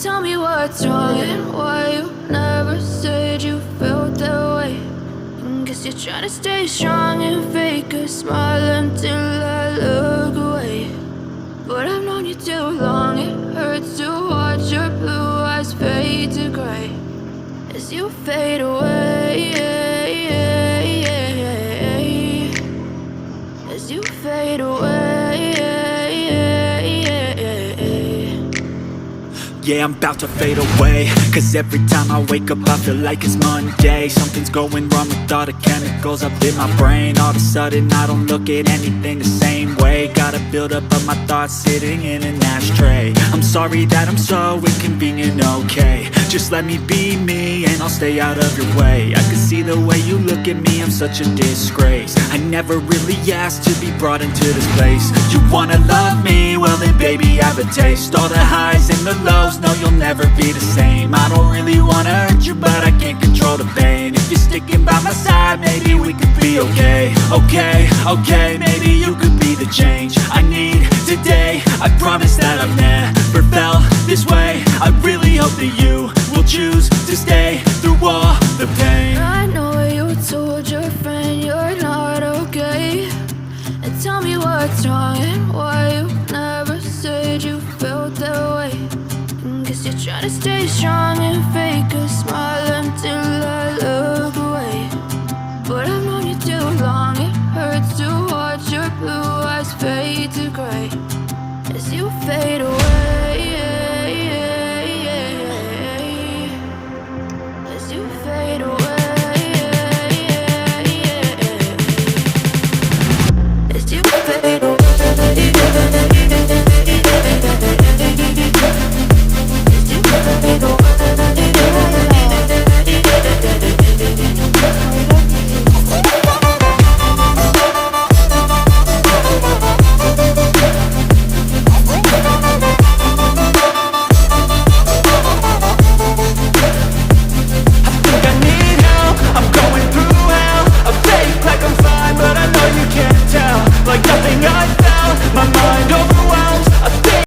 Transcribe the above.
Tell me what's wrong and why you never said you felt that way. Guess you're trying to stay strong and fake a smile until I look away. But I've known you too long, it hurts to watch your blue eyes fade to gray as you fade away, as you fade away. Yeah, I'm about to fade away, cause every time I wake up I feel like it's Monday. Something's going wrong with all the chemicals up in my brain. All of a sudden I don't look at anything the same way. Got a build up of my thoughts sitting in an ashtray. I'm sorry that I'm so inconvenient, okay. Just let me be me and I'll stay out of your way. I can see the way you look at me, I'm such a disgrace. I never really asked to be brought into this place. You wanna love me? Well then baby have a taste. All the highs and the lows, no you'll never be the same. I don't really wanna hurt you but I can't control the pain. If you're sticking by my side maybe we could be okay. Okay, maybe you could be the change I need today. I promise that I've never felt this way. I really hope that you will choose to stay through all the pain. I know you told your friend you're not okay, and tell me what's wrong and why you never said you felt that way. Guess you're trying to stay strong and fake a smile until I look away. But I've known you too long, it hurts to watch your blue eyes fade to gray as you fade away.